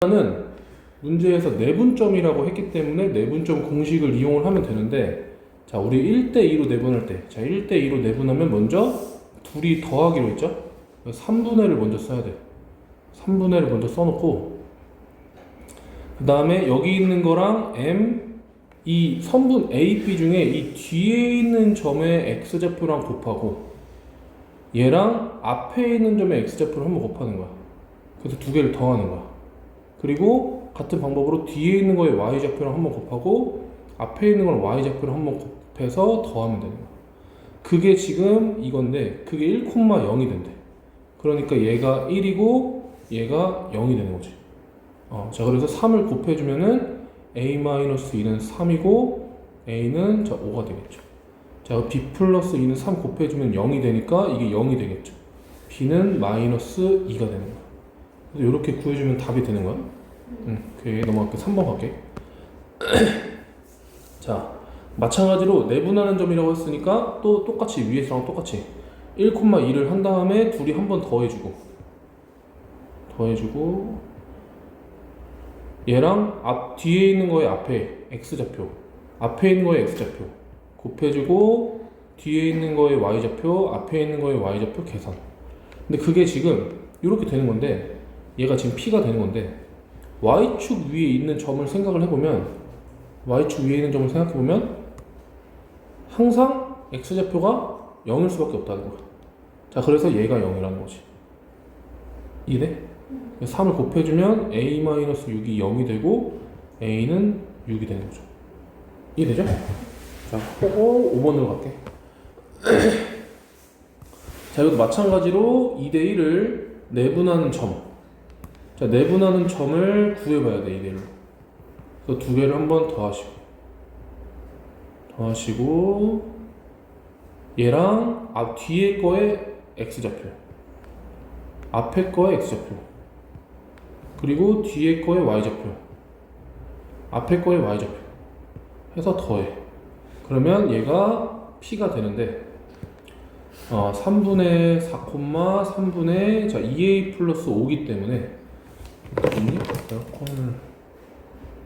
는 문제에서 내분점이라고 했기 때문에 내분점 공식을 이용을 하면 되는데, 자, 우리 1대2로 내분할 때, 자, 1대2로 내분하면 먼저 둘이 더하기로 했죠? 3분의 1을 먼저 써야 돼. 3분의 1을 먼저 써놓고, 그 다음에 여기 있는 거랑 m, 이 선분 a, b 중에 이 뒤에 있는 점의 x좌표랑 곱하고, 얘랑 앞에 있는 점의 x좌표를 한번 곱하는 거야. 그래서 두 개를 더하는 거야. 그리고 같은 방법으로 뒤에 있는 거에 y좌표랑 한번 곱하고 앞에 있는 걸 y좌표랑 한번 곱해서 더하면 되는 거야. 그게 지금 이건데 그게 1,0이 된대. 그러니까 얘가 1이고 얘가 0이 되는 거지. 자, 그래서 3을 곱해주면은 a-2는 3이고 a는 자 5가 되겠죠. 자, b 플러스 2는 3 곱해주면 0이 되니까 이게 0이 되겠죠. b는 마이너스 2가 되는 거야. 그래서 이렇게 구해주면 답이 되는 거야. 오케이, 넘어갈게. 3번 갈게. 자, 마찬가지로 내분하는 점이라고 했으니까 또 똑같이 위에서랑 똑같이 1,2를 한 다음에 둘이 한 번 더해주고 얘랑 뒤에 있는 거에 앞에 x좌표, 앞에 있는 거에 x좌표 곱해주고 뒤에 있는 거에 y좌표, 앞에 있는 거에 y좌표 계산. 근데 그게 지금 이렇게 되는 건데, 얘가 지금 p가 되는 건데, y축 위에 있는 점을 생각을 해보면, y축 위에 있는 점을 생각해보면 항상 x좌표가 0일 수밖에 없다는 거야. 자, 그래서 얘가 0이라는 거지. 이래? 3을 곱해주면 a-6이 0이 되고 a는 6이 되는 거죠. 이해되죠? 자, 5번으로 갈게. 자, 이것도 마찬가지로 2대1을 내분하는 점. 자, 내분하는 점을 구해봐야 돼, 2대1로. 그래서 두 개를 한번 더하시고, 얘랑 앞 뒤에 거에 x좌표, 앞에 거에 x좌표, 그리고 뒤에 거에 y좌표, 앞에 거에 y좌표 해서 더해. 그러면 얘가 p가 되는데, 3분의 4, 3분의 자 2a 플러스 5기 때문에 에어컨을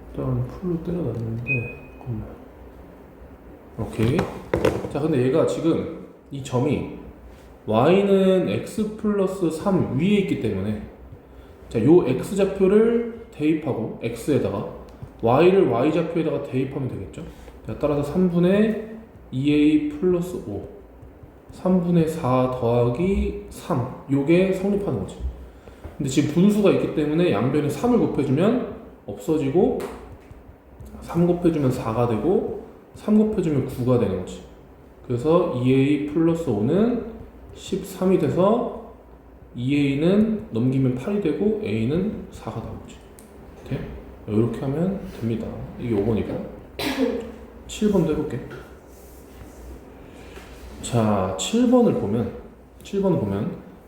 일단 풀로 때려놨는데, 오케이. 자, 근데 얘가 지금 이 점이 y는 x 플러스 3 위에 있기 때문에, 자, 요 x좌표를 대입하고 x에다가 y를 y좌표에다가 대입하면 되겠죠. 자, 따라서 3분의 2a 플러스 5, 3분의 4 더하기 3, 요게 성립하는 거지. 근데 지금 분수가 있기 때문에 양변에 3을 곱해주면 없어지고, 3 곱해주면 4가 되고, 3 곱해주면 9가 되는 거지. 그래서 2a 플러스 5는 13이 돼서 2a는 넘기면 8이 되고 a는 4가 나온 거지. 오케이? 이렇게 하면 됩니다. 이게 5번이고 7번도 해볼게. 자, 7번을 보면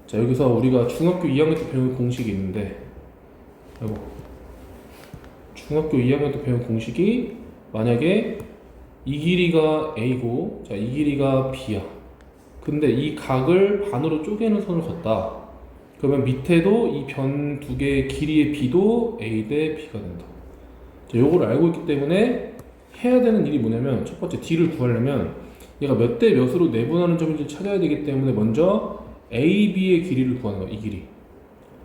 자, 여기서 우리가 중학교 2학년 때 배운 공식이 있는데, 중학교 2학년 때 배운 공식이, 만약에 이 길이가 a고, 자, 이 길이가 b야. 근데 이 각을 반으로 쪼개는 선을 걷다. 그러면 밑에도 이 변 두 개의 길이의 b도 a 대 b가 된다. 자, 요걸 알고 있기 때문에 해야 되는 일이 뭐냐면, 첫 번째 d를 구하려면 얘가 몇 대 몇으로 내분하는 점인지 찾아야 되기 때문에 먼저 AB의 길이를 구하는 거야, 이 길이.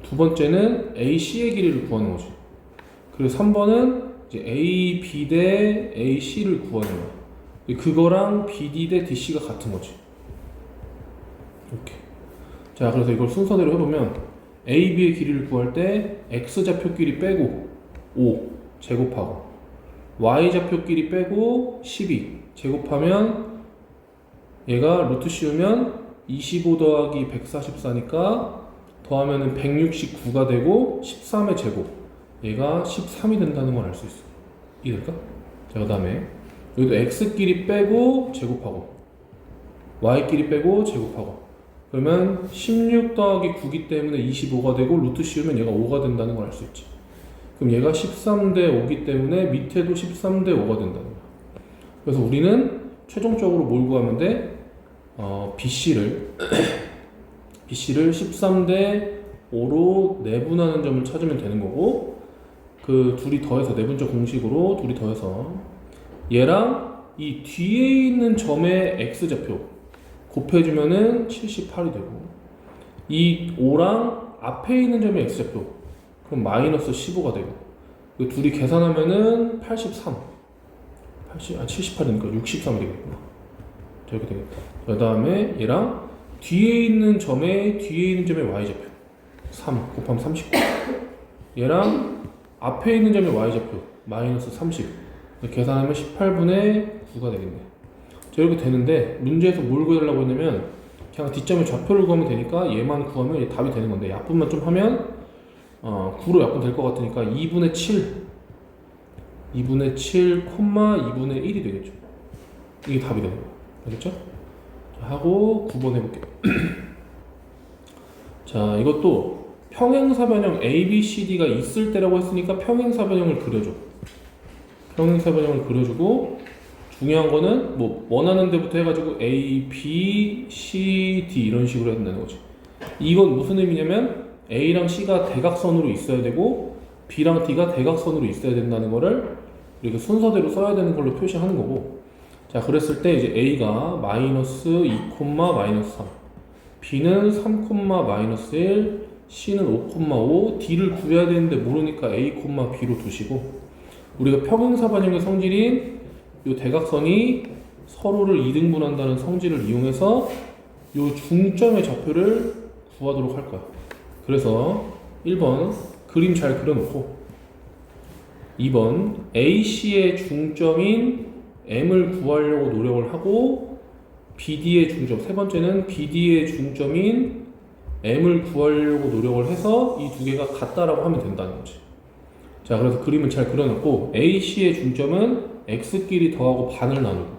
두 번째는 AC의 길이를 구하는 거지. 그리고 3번은 이제 AB 대 AC를 구하는 거야. 그거랑 BD 대 DC가 같은 거지. 이렇게. 자, 그래서 이걸 순서대로 해보면 AB의 길이를 구할 때 X좌표끼리 빼고 5 제곱하고, Y좌표끼리 빼고 12 제곱하면 얘가 루트 씌우면 25 더하기 144니까 더하면은 169가 되고 13의 제곱, 얘가 13이 된다는 걸 알 수 있어. 이해될까? 자, 그 다음에 여기도 x끼리 빼고 제곱하고 y끼리 빼고 제곱하고, 그러면 16 더하기 9기 때문에 25가 되고 루트 씌우면 얘가 5가 된다는 걸 알 수 있지. 그럼 얘가 13대 5기 때문에 밑에도 13대 5가 된다는 거야. 그래서 우리는 최종적으로 뭘 구하면 돼? BC를 13대 5로 내분하는 점을 찾으면 되는 거고, 그 둘이 더해서 내분적 공식으로 둘이 더해서 얘랑 이 뒤에 있는 점의 x좌표 곱해주면은 78이 되고 이 5랑 앞에 있는 점의 x좌표 그럼 마이너스 15가 되고 그 둘이 계산하면은 83 78이니까 63이 되겠구나. 저렇게 되겠다. 그 다음에 얘랑 뒤에 있는 점의 y좌표 3 곱하면 39 얘랑 앞에 있는 점의 y좌표 마이너스 30 계산하면 18분의 9가 되겠네. 자, 이렇게 되는데 문제에서 뭘 구해달라고 했냐면 그냥 뒷점의 좌표를 구하면 되니까 얘만 구하면 얘 답이 되는 건데 약분만 좀 하면 9로 약분 될 것 같으니까 2분의 7 2분의 7, 2분의 1이 되겠죠. 이게 답이 되는 거예요. 알겠죠? 자, 하고 9번 해볼게요. 자, 이것도 평행사변형 ABCD가 있을 때라고 했으니까 평행사변형을 그려줘. 평행사변형을 그려주고 중요한 거는 뭐 원하는 데부터 해가지고 A, B, C, D 이런 식으로 해야 된다는 거지. 이건 무슨 의미냐면 A랑 C가 대각선으로 있어야 되고 B랑 D가 대각선으로 있어야 된다는 거를 이렇게 순서대로 써야 되는 걸로 표시하는 거고. 자, 그랬을 때 이제 A가 마이너스 2, 마이너스 3 B는 3, 마이너스 1 C는 5, D를 구해야 되는데 모르니까 A, B로 두시고 우리가 평행사변형의 성질인 이 대각선이 서로를 이등분한다는 성질을 이용해서 이 중점의 좌표를 구하도록 할 거야. 그래서 1번 그림 잘 그려놓고 2번 AC의 중점인 M을 구하려고 노력을 하고 BD의 중점, 세 번째는 BD의 중점인 M을 구하려고 노력을 해서 이 두 개가 같다라고 하면 된다는 거지. 자, 그래서 그림을 잘 그려놓고 AC의 중점은 X끼리 더하고 반을 나누고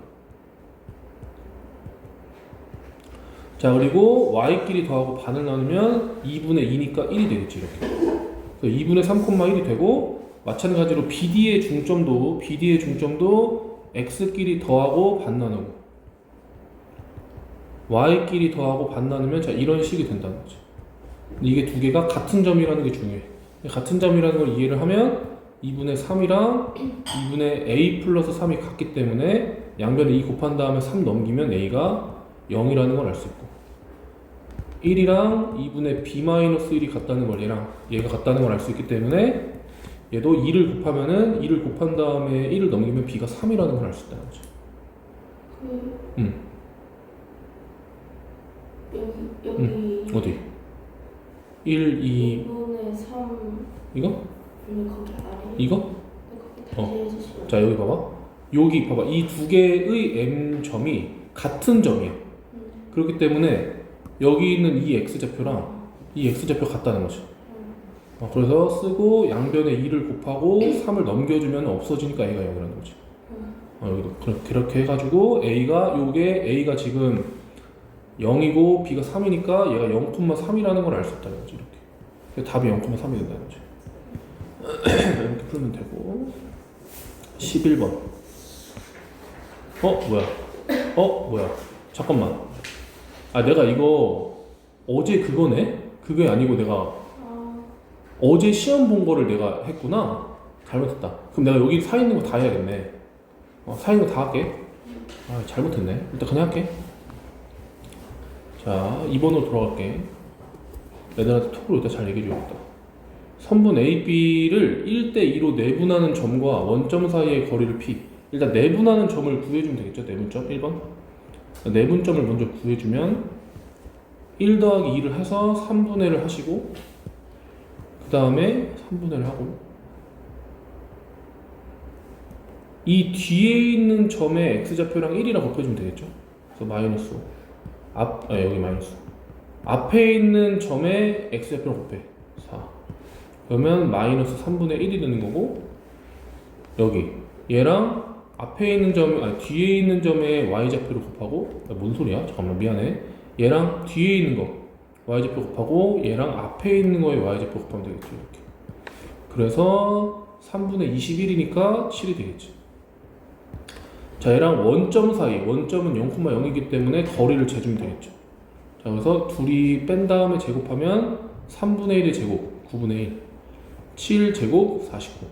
자, 그리고 Y끼리 더하고 반을 나누면 2분의 2니까 1이 되겠지, 이렇게. 그래서 2분의 3,1이 되고 마찬가지로 BD의 중점도 X끼리 더하고 반 나누고 Y끼리 더하고 반 나누면 자, 이런 식이 된다는 거지. 이게 두 개가 같은 점이라는 게 중요해. 같은 점이라는 걸 이해를 하면 2분의 3이랑 2분의 A 플러스 3이 같기 때문에 양변에 2 곱한 다음에 3 넘기면 A가 0이라는 걸 알 수 있고 1이랑 2분의 B-1이 같다는 걸 얘가 같다는 걸 알 수 있기 때문에 얘도 2를 곱하면은 2를 곱한 다음에 1을 넘기면 B가 3이라는 걸 알 수 있다는 거죠. 여기 어디? 1, 2 2분의 3 이거? 거기 아래 이거? 거기 다시 해주시면 자, 여기 봐봐. 여기 봐봐. 이 두 개의 M점이 같은 점이야. 그렇기 때문에 여기 있는 이 X좌표랑 이 X좌표 같다는 거지. 그래서 쓰고 양변에 2를 곱하고 3을 넘겨주면 없어지니까 A가 0이라는 거지. 여기도 그렇게 해가지고 A가 지금 0이고 B가 3이니까 얘가 0,3이라는 걸 알 수 있다는 거지. 이렇게 답이 0,3이 된다는 거지. 이렇게 풀면 되고 11번 뭐야 잠깐만 내가 이거 어제 그거네? 그게 아니고 내가 어제 시험 본 거를 내가 했구나. 잘못했다. 그럼 내가 여기 사 있는 거 다 해야겠네. 사 있는 거 다 할게. 잘못했네. 일단 그냥 할게. 자, 2번으로 돌아갈게. 애들한테 톡으로 일단 잘 얘기해줘야겠다. 선분 AB를 1대2로 내분하는 점과 원점 사이의 거리를 P. 일단 내분하는 점을 구해주면 되겠죠. 내분점 1번. 내분점을 먼저 구해주면 1 더하기 2를 해서 3분의 1을 하시고 그 다음에 3분의 1을 하고 이 뒤에 있는 점의 X좌표랑 1이랑 곱해주면 되겠죠. 그래서 마이너스 여기 마이너스 앞에 있는 점의 X좌표랑 곱해 4 그러면 마이너스 3분의 1이 되는 거고 여기 얘랑 앞에 있는 뒤에 있는 점의 y좌표를 곱하고 뭔 소리야? 잠깐만 미안해. 얘랑 뒤에 있는 거 y좌표 곱하고 얘랑 앞에 있는 거에 y좌표 곱하면 되겠죠. 이렇게. 그래서 3분의 21이니까 7이 되겠지. 자, 얘랑 원점 사이 원점은 0,0이기 때문에 거리를 재주면 되겠죠. 자, 그래서 둘이 뺀 다음에 제곱하면 3분의 1의 제곱 9분의 1 7제곱 49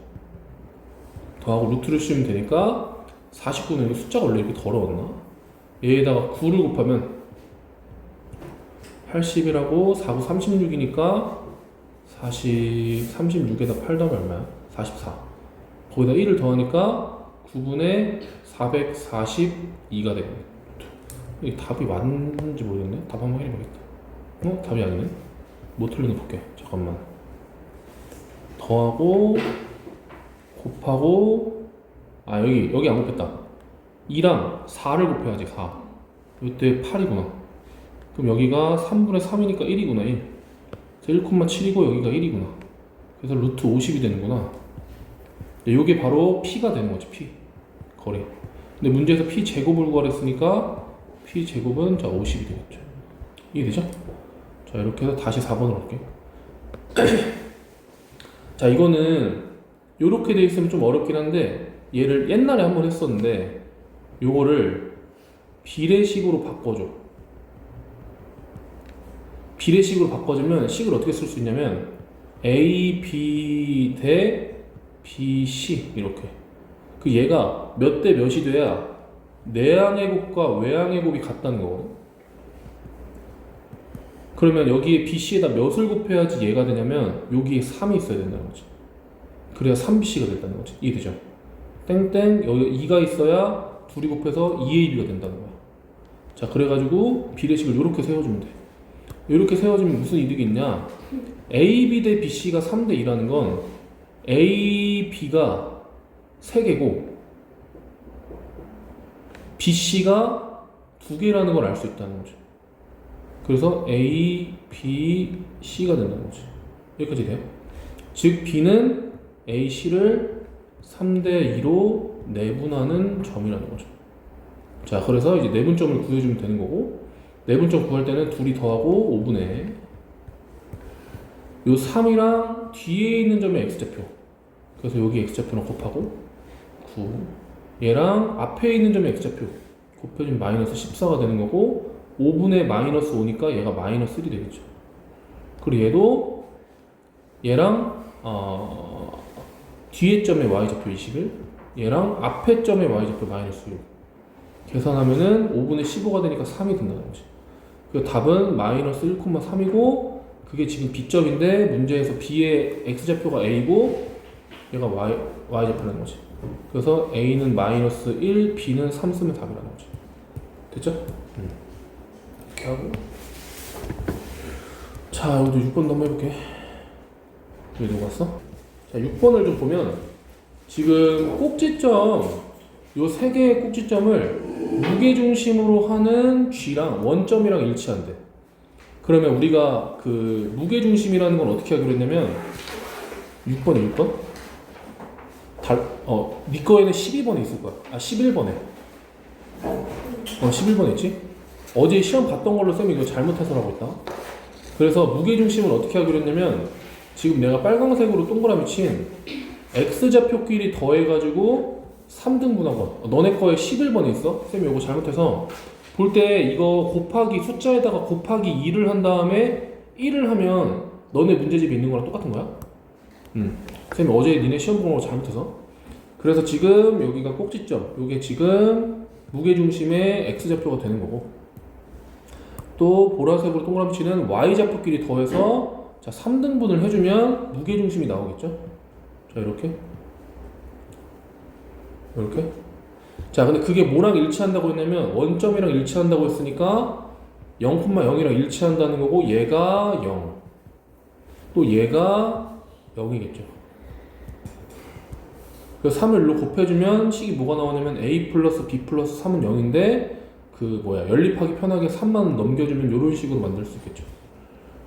더하고 루트를 씌우면 되니까 49는 이거 숫자가 원래 이렇게 더러웠나? 얘에다가 9를 곱하면 80이라고 4, 9, 36이니까 36에다 8 더하면 얼마야? 44 거기다 1을 더하니까 9분의 442가 되겠네. 이 답이 맞는지 모르겠네. 답 한번 해보겠다. 답이 아니네. 뭐 틀리는 거 볼게. 잠깐만. 더하고 곱하고 여기 안 곱했다. 2랑 4를 곱해야지. 4 이때 8이구나. 그럼 여기가 3분의 3이니까 1이구나. 1 1,7이고 여기가 1이구나. 그래서 루트 50이 되는구나. 요게 바로 P가 되는 거지. P 거리. 근데 문제에서 P 제곱을 구하랬으니까 P 제곱은 자 50이 되겠죠. 이해되죠? 자 이렇게 해서 다시 4번으로 갈게. 자 이거는 요렇게 돼 있으면 좀 어렵긴 한데 얘를 옛날에 한번 했었는데 요거를 비례식으로 바꿔줘. 비례식으로 바꿔주면 식을 어떻게 쓸 수 있냐면 A, B 대 B, C 이렇게. 그 얘가 몇 대 몇이 돼야 내항의 곱과 외항의 곱이 같다는 거거든. 그러면 여기에 BC에다 몇을 곱해야지 얘가 되냐면 여기에 3이 있어야 된다는 거지. 그래야 3BC가 된다는 거지. 이해되죠? 땡땡 여기 2가 있어야 둘이 곱해서 2AB가 된다는 거야. 자 그래가지고 비례식을 이렇게 세워주면 돼. 이렇게 세워주면 무슨 이득이 있냐? AB 대 BC가 3대 2라는 건 AB가 3개고 BC가 2개라는 걸 알 수 있다는 거죠. 그래서 A, B, C가 된다는 거지. 여기까지 돼요? 즉 B는 A, C를 3대 2로 내분하는 점이라는 거죠. 자 그래서 이제 내분점을 구해주면 되는 거고 내분점 구할 때는 둘이 더하고 5분의 요 3이랑 뒤에 있는 점이 X좌표. 그래서 여기 X좌표는 곱하고 9 얘랑 앞에 있는 점이 X좌표 곱해주면 마이너스 14가 되는 거고 5분의 마이너스 5니까 얘가 마이너스 1이 되겠죠. 그리고 얘도 얘랑 뒤에 점의 Y좌표 21 얘랑 앞에 점의 Y좌표 마이너스 6 계산하면은 5분의 15가 되니까 3이 된다는 거지. 그 답은 마이너스 1,3이고 그게 지금 B점인데 문제에서 B의 X좌표가 A고 얘가 Y좌표라는 거지. 그래서 A는 마이너스 1, B는 3 쓰면 답이라는 거지. 됐죠? 이렇게 하고 자 여기도 6번 넘어 해볼게. 여기 누구 왔어? 자 6번을 좀 보면 지금 꼭지점 요 세 개의 꼭지점을 무게중심으로 하는 G랑 원점이랑 일치한대. 그러면 우리가 그 무게중심이라는 건 어떻게 하기로 했냐면 6번에 6번? 네 거에는 12번에 있을 거야. 11번에 11번에 있지? 어제 시험 봤던 걸로 쌤이 이거 잘못해서라고 했다. 그래서 무게중심을 어떻게 하기로 했냐면 지금 내가 빨강색으로 동그라미 친 X좌표끼리 더해가지고 3등분하고 너네 거에 11번에 있어? 쌤이 이거 잘못해서 볼 때 이거 곱하기 숫자에다가 곱하기 2를 한 다음에 1을 하면 너네 문제집에 있는 거랑 똑같은 거야? 쌤이 어제 니네 시험 본 거 잘못해서 그래서 지금 여기가 꼭지점 요게 지금 무게중심의 X좌표가 되는 거고 또 보라색으로 동그라미 치는 Y좌표끼리 더해서 자 3등분을 해주면 무게중심이 나오겠죠? 자 이렇게 자 근데 그게 뭐랑 일치한다고 했냐면 원점이랑 일치한다고 했으니까 0,0이랑 일치한다는 거고 얘가 0 또 얘가 0이겠죠. 그래서 3을 일로 곱해주면 식이 뭐가 나오냐면 A 플러스 B 플러스 3은 0인데 연립하기 편하게 3만 넘겨주면 이런 식으로 만들 수 있겠죠.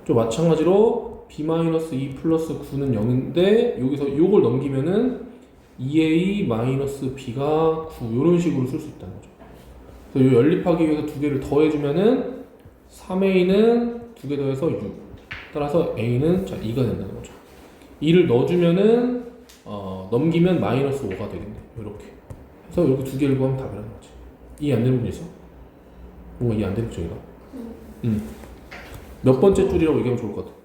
또 마찬가지로 B-2 플러스 9는 0인데 여기서 요걸 넘기면은 2A-B가 9 이런 식으로 쓸 수 있다는 거죠. 그래서 이 연립하기 위해서 두 개를 더해주면은 3A는 두 개 더해서 6 따라서 A는 자 2가 된다는 거죠. 2를 넣어주면은 넘기면 마이너스 5가 되겠네. 이렇게 해서 이렇게 두 개를 구하면 답이라는 거지. 이해 안 되는 분 있어? 뭔가 이해 안 되는 쪽이다. 몇 번째 줄이라고 얘기하면 좋을 것 같아?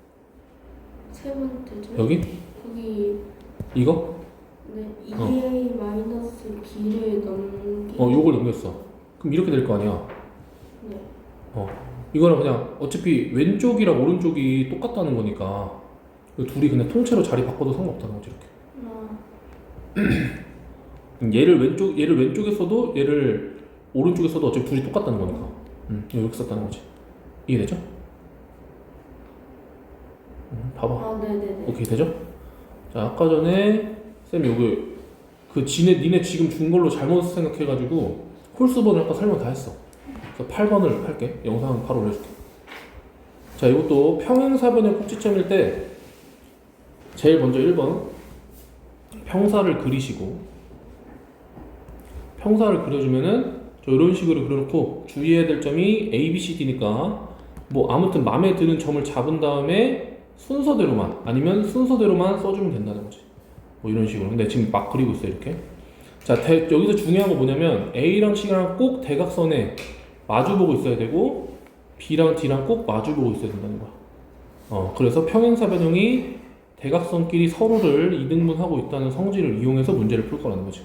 세 번째죠? 여기? 저기 이거? 네 2a 마이너스 b를 넘기. 요걸 넘겼어. 그럼 이렇게 될 거 아니야. 네. 이거는 그냥 어차피 왼쪽이랑 오른쪽이 똑같다는 거니까 둘이 그냥 통째로 자리 바꿔도 상관없다는 거지 이렇게. 얘를 왼쪽에 써도 얘를 오른쪽에 써도 어차피 둘이 똑같다는 거니까. 이렇게 썼다는 거지. 이해되죠? 봐봐. 아 네네네. 오케이 되죠? 자 아까 전에 쌤이 여기 니네 지금 준 걸로 잘못 생각해가지고 홀수번을 아까 설명 다 했어. 그래서 8번을 할게. 영상 바로 올려줄게. 자 이것도 평행사변형 꼭지점일 때 제일 먼저 1번 평사를 그리시고, 평사를 그려주면은 이런 식으로 그려놓고 주의해야 될 점이 A, B, C, D니까 뭐 아무튼 마음에 드는 점을 잡은 다음에 순서대로만 아니면 순서대로만 써주면 된다는 거지. 뭐 이런 식으로. 근데 지금 막 그리고 있어요 이렇게. 자 여기서 중요한 거 뭐냐면 A랑 C랑 꼭 대각선에 마주보고 있어야 되고 B랑 D랑 꼭 마주보고 있어야 된다는 거야. 그래서 평행사변형이 대각선끼리 서로를 이등분하고 있다는 성질을 이용해서 문제를 풀 거라는 거지.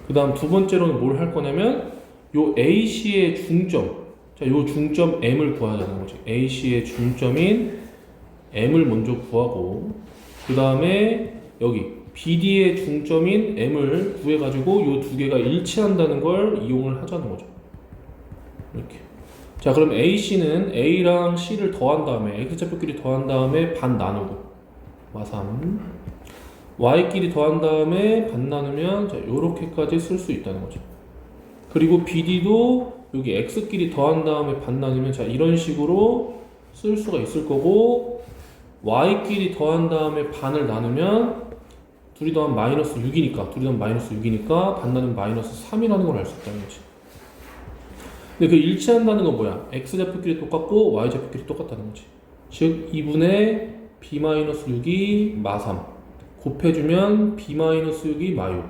그 다음 두 번째로는 뭘 할 거냐면 요 AC의 중점, 자, 요 중점 M을 구하자는 거지. AC의 중점인 M을 먼저 구하고, 그 다음에 여기 BD의 중점인 M을 구해가지고 요 두 개가 일치한다는 걸 이용을 하자는 거죠. 이렇게. 자, 그럼 AC는 A랑 C를 더한 다음에 X좌표끼리 더한 다음에 반 나누고 마3 Y끼리 더한 다음에 반 나누면 자, 요렇게까지 쓸 수 있다는 거죠. 그리고 BD도 여기 X끼리 더한 다음에 반 나누면 자 이런 식으로 쓸 수가 있을 거고, Y끼리 더한 다음에 반을 나누면 둘이 더하면 마이너스 6이니까 반 나누면 마이너스 3이라는 걸 알 수 있다는 거지. 근데 그 일치한다는 건 뭐야? X좌표끼리 똑같고 Y좌표끼리 똑같다는 거지. 즉 2분의 B-6이 마3 곱해주면 B-6이 마6,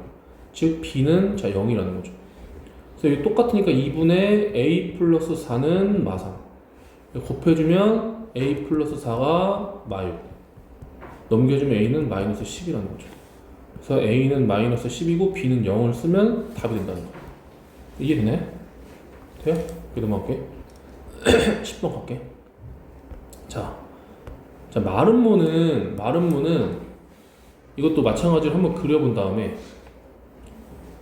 즉 B는 자 0이라는 거죠. 그래서 여기 똑같으니까 2분의 A 플러스 4는 마3 곱해주면 A 플러스 4가 마6 넘겨주면 A는 마이너스 10이라는 거죠. 그래서 A는 마이너스 10이고 B는 0을 쓰면 답이 된다는 거예요. 이해되네? 돼요? 그래도 넘어갈게. 10번 갈게. 자, 마름모는 이것도 마찬가지로 한번 그려본 다음에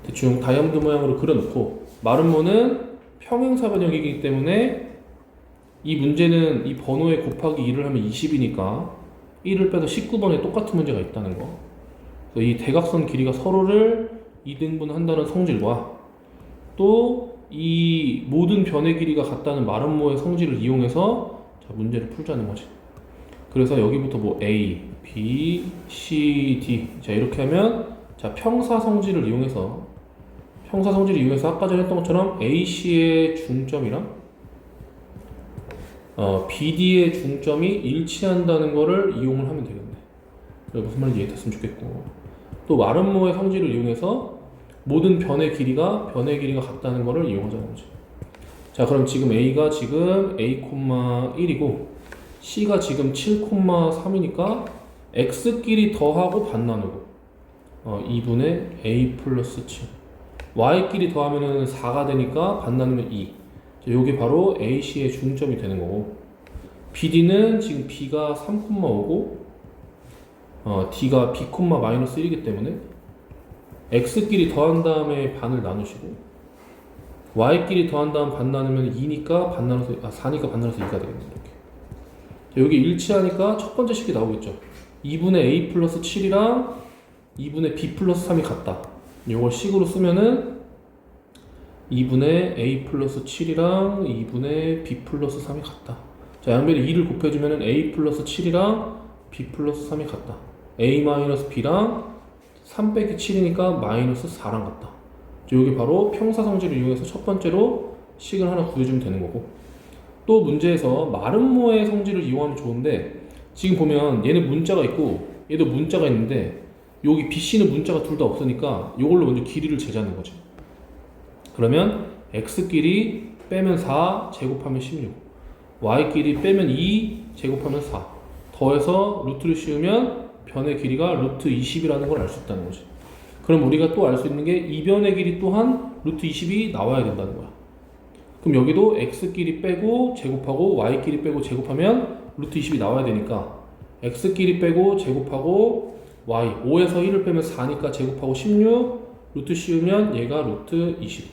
대충 다이아몬드 모양으로 그려놓고, 마름모는 평행사변형이기 때문에 이 문제는 이 번호에 곱하기 1을 하면 20이니까 1을 빼서 19번에 똑같은 문제가 있다는 거. 그래서 이 대각선 길이가 서로를 2등분한다는 성질과 또 이 모든 변의 길이가 같다는 마름모의 성질을 이용해서 자, 문제를 풀자는 거지. 그래서 여기부터 뭐 A, B, C, D 자 이렇게 하면 자 평사 성질을 이용해서 아까 전에 했던 것처럼 AC의 중점이랑 BD의 중점이 일치한다는 거를 이용을 하면 되겠네. 무슨 말인지 이해됐으면 좋겠고, 또 마름모의 성질을 이용해서 모든 변의 길이가 같다는 거를 이용하자는 거지. 자 그럼 지금 A가 지금 A,1이고 C가 지금 7,3이니까 X끼리 더하고 반 나누고 2분의 A 플러스 7 Y끼리 더하면은 4가 되니까 반 나누면 2. 자, 요게 바로 AC의 중점이 되는 거고, BD는 지금 B가 3,5고 D가 B, 마이너스 1이기 때문에 X끼리 더한 다음에 반을 나누시고 Y끼리 더한 다음 반 나누면 2니까 4니까 반 나눠서 2가 되겠네. 이렇게. 자, 여기 일치하니까 첫 번째 식이 나오겠죠. 2분의 A 플러스 7이랑 2분의 B 플러스 3이 같다. 이걸 식으로 쓰면은 2분의 A 플러스 7이랑 2분의 B 플러스 3이 같다. 자, 양변에 2를 곱해주면은 A 플러스 7이랑 B 플러스 3이 같다. A 마이너스 B랑 3 빼기 7이니까 마이너스 4랑 같다. 여기 바로 평사성질을 이용해서 첫 번째로 식을 하나 구해주면 되는 거고, 또 문제에서 마름모의 성질을 이용하면 좋은데 지금 보면 얘는 문자가 있고 얘도 문자가 있는데 여기 BC는 문자가 둘 다 없으니까 이걸로 먼저 길이를 재자는 거지. 그러면 X끼리 빼면 4 제곱하면 16, Y끼리 빼면 2 제곱하면 4 더해서 루트를 씌우면 변의 길이가 루트 20이라는 걸 알 수 있다는 거지. 그럼 우리가 또 알 수 있는 게 이 변의 길이 또한 루트 20이 나와야 된다는 거야. 그럼 여기도 x끼리 빼고 제곱하고 y끼리 빼고 제곱하면 루트 20이 나와야 되니까 x끼리 빼고 제곱하고 y 5에서 1을 빼면 4니까 제곱하고 16 루트 씌우면 얘가 루트 20.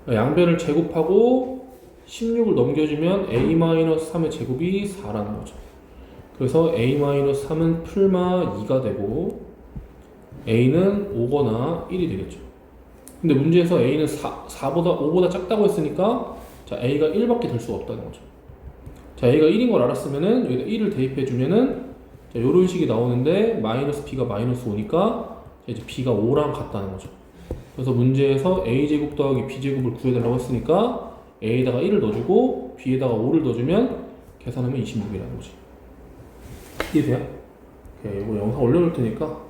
양변을 제곱하고 16을 넘겨주면 a-3의 제곱이 4라는 거죠. 그래서 a-3은 풀마 2가 되고 a는 5거나 1이 되겠죠. 근데 문제에서 a는 4보다 5보다 작다고 했으니까 자 a가 1밖에 될 수가 없다는 거죠. 자 a가 1인 걸 알았으면은 여기다 1을 대입해 주면은 자 요런 식이 나오는데 마이너스 b가 마이너스 5니까 이제 b가 5랑 같다는 거죠. 그래서 문제에서 a제곱 더하기 b제곱을 구해달라고 했으니까 a에다가 1을 넣어주고 b에다가 5를 넣어주면 계산하면 26이라는 거지. 이해돼요? 오케이, 이거 영상 올려놓을 테니까